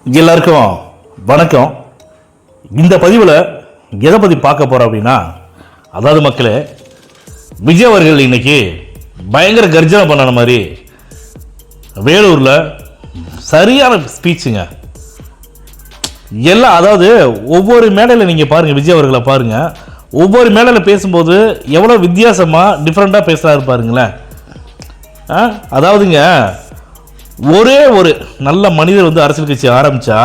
எல்லாருக்கும் வணக்கம். இந்த பதிவில் எதை பற்றி பார்க்க போகிறோம் அப்படின்னா, அதாவது மக்களே, விஜய் அவர்கள் இன்னைக்கு பயங்கர கர்ஜனை பண்ணன மாதிரி வேலூரில் சரியான ஸ்பீச்சுங்க. எல்லாம் அதாவது ஒவ்வொரு மேடையில் நீங்கள் பாருங்கள், விஜய் அவர்களை பாருங்கள், ஒவ்வொரு மேடையில் பேசும்போது எவ்வளோ வித்தியாசமாக டிஃப்ரெண்ட்டாக பேசுகிறாரு பாருங்களேன். அதாவதுங்க, ஒரே ஒரு நல்ல மனிதர் வந்து அரசியல் கட்சி ஆரம்பித்தா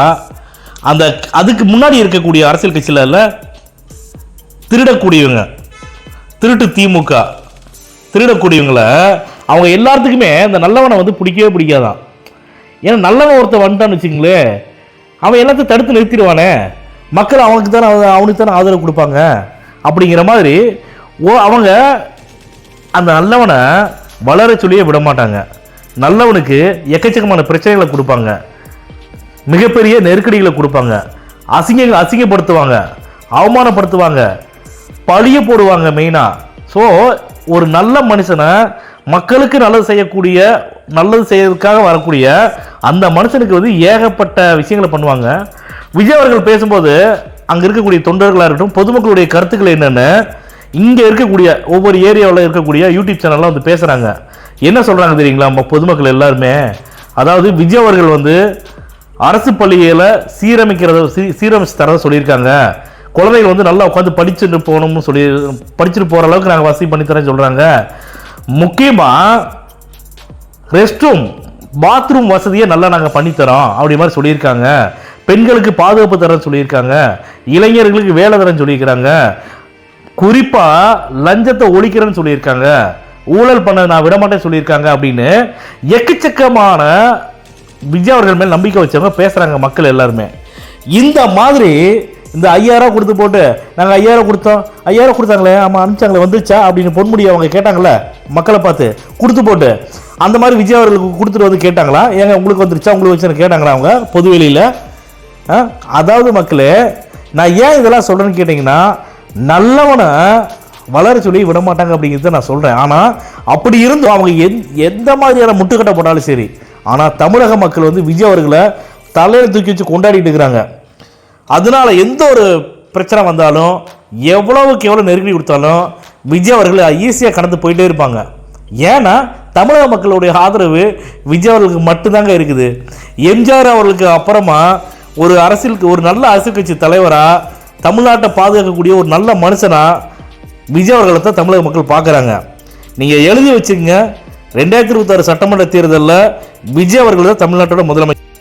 அதுக்கு முன்னாடி இருக்கக்கூடிய அரசியல் கட்சியில் திருடக்கூடியவங்க, திருட்டு திமுக திருடக்கூடியவங்களை அவங்க எல்லாத்துக்குமே இந்த நல்லவனை வந்து பிடிக்கவே பிடிக்காதான். ஏன்னா நல்லவன் ஒருத்தன் வந்துட்டான்னு வச்சுங்களே, அவன் எல்லாத்தையும் தடுத்து நிறுத்திடுவானே, மக்கள் அவனுக்கு தானே ஆதரவு கொடுப்பாங்க. அப்படிங்கிற மாதிரி அவங்க அந்த நல்லவனை வளர சொல்லியே விட மாட்டாங்க. நல்லவனுக்கு எக்கச்சக்கமான பிரச்சனைகளை கொடுப்பாங்க, மிகப்பெரிய நெருக்கடிகளை கொடுப்பாங்க, அசிங்கப்படுத்துவாங்க, அவமானப்படுத்துவாங்க, பழிய போடுவாங்க மெயினாக. ஸோ ஒரு நல்ல மனுஷனை, மக்களுக்கு நல்லது செய்யறதுக்காக வரக்கூடிய அந்த மனுஷனுக்கு வந்து ஏகப்பட்ட விஷயங்களை பண்ணுவாங்க. விஜய் அவர்கள் பேசும்போது அங்கே இருக்கக்கூடிய தொண்டர்களாக இருக்கட்டும், பொதுமக்களுடைய கருத்துக்கள் என்னென்னு இங்கே இருக்கக்கூடிய ஒவ்வொரு ஏரியாவில் இருக்கக்கூடிய யூடியூப் சேனல்லாம் வந்து பேசுகிறாங்க. என்ன சொல்கிறாங்க தெரியுங்களா? நம்ம பொதுமக்கள் எல்லாருமே, அதாவது விஜய் அவர்கள் வந்து அரசு பள்ளிகளை சீரமைச்சு தரதை சொல்லியிருக்காங்க. குழந்தைகள் வந்து நல்லா உட்காந்து படிச்சுட்டு போகணும்னு படிச்சுட்டு போகிற அளவுக்கு நாங்கள் வசதி பண்ணித்தரேன்னு சொல்கிறாங்க. முக்கியமாக ரெஸ்ட் ரூம், பாத்ரூம் வசதியை நல்லா நாங்கள் பண்ணித்தரோம் அப்படி மாதிரி சொல்லியிருக்காங்க. பெண்களுக்கு பாதுகாப்பு தரேன்னு சொல்லியிருக்காங்க. இளைஞர்களுக்கு வேலை தரேன்னு சொல்லியிருக்கிறாங்க. குறிப்பாக லஞ்சத்தை ஒழிக்கிறேன்னு சொல்லியிருக்காங்க. ஊழல் பண்ண நான் விடமாட்டேன்னு சொல்லியிருக்காங்க. அப்படின்னு எக்கச்சக்கமான விஜய் அவர்கள் மேல் நம்பிக்கை வச்சவங்க பேசுகிறாங்க மக்கள் எல்லாருமே. இந்த மாதிரி இந்த 5000 கொடுத்து போட்டு, நாங்கள் 5000 கொடுத்தோம், 5000 கொடுத்தாங்களே, ஆமாம் அனுப்பிச்சாங்களே, வந்துருச்சா அப்படின்னு பொன்முடி அவங்க கேட்டாங்களே மக்களை பார்த்து கொடுத்து போட்டு, அந்த மாதிரி விஜய் அவர்களுக்கு கொடுத்துட்டு வந்து கேட்டாங்களா? ஏங்க உங்களுக்கு வந்துருச்சா, உங்களுக்கு வச்சு கேட்டாங்களா அவங்க பொதுவெளியில்? அதாவது மக்களே, நான் ஏன் இதெல்லாம் சொல்கிறேன்னு கேட்டிங்கன்னா, நல்லவனை வளர சொல்லி விட மாட்டாங்க அப்படிங்கிறத நான் சொல்கிறேன். ஆனால் அப்படி இருந்தும் அவங்க எந்த மாதிரியான முட்டுக்கட்டை போட்டாலும் சரி, ஆனால் தமிழக மக்கள் வந்து விஜய் அவர்களை தலையில் தூக்கி வச்சு கொண்டாடிட்டு இருக்கிறாங்க. அதனால எந்த ஒரு பிரச்சனை வந்தாலும், எவ்வளவுக்கு எவ்வளோ நெருக்கடி கொடுத்தாலும் விஜய் அவர்களை ஈஸியாக கடந்து போயிட்டே இருப்பாங்க. ஏன்னா தமிழக மக்களுடைய ஆதரவு விஜய் அவர்களுக்கு மட்டும்தாங்க இருக்குது. எம்ஜிஆர் அவர்களுக்கு அப்புறமா ஒரு நல்ல அரசியல் கட்சி தலைவராக, தமிழ்நாட்டை பாதுகாக்கக்கூடிய ஒரு நல்ல மனுஷனாக விஜய் அவர்களை தான் தமிழக மக்கள் பார்க்குறாங்க. நீங்கள் எழுதி வச்சுக்கங்க, 2026 சட்டமன்ற தேர்தலில் விஜய் அவர்கள் தான் தமிழ்நாட்டோட முதலமைச்சர்.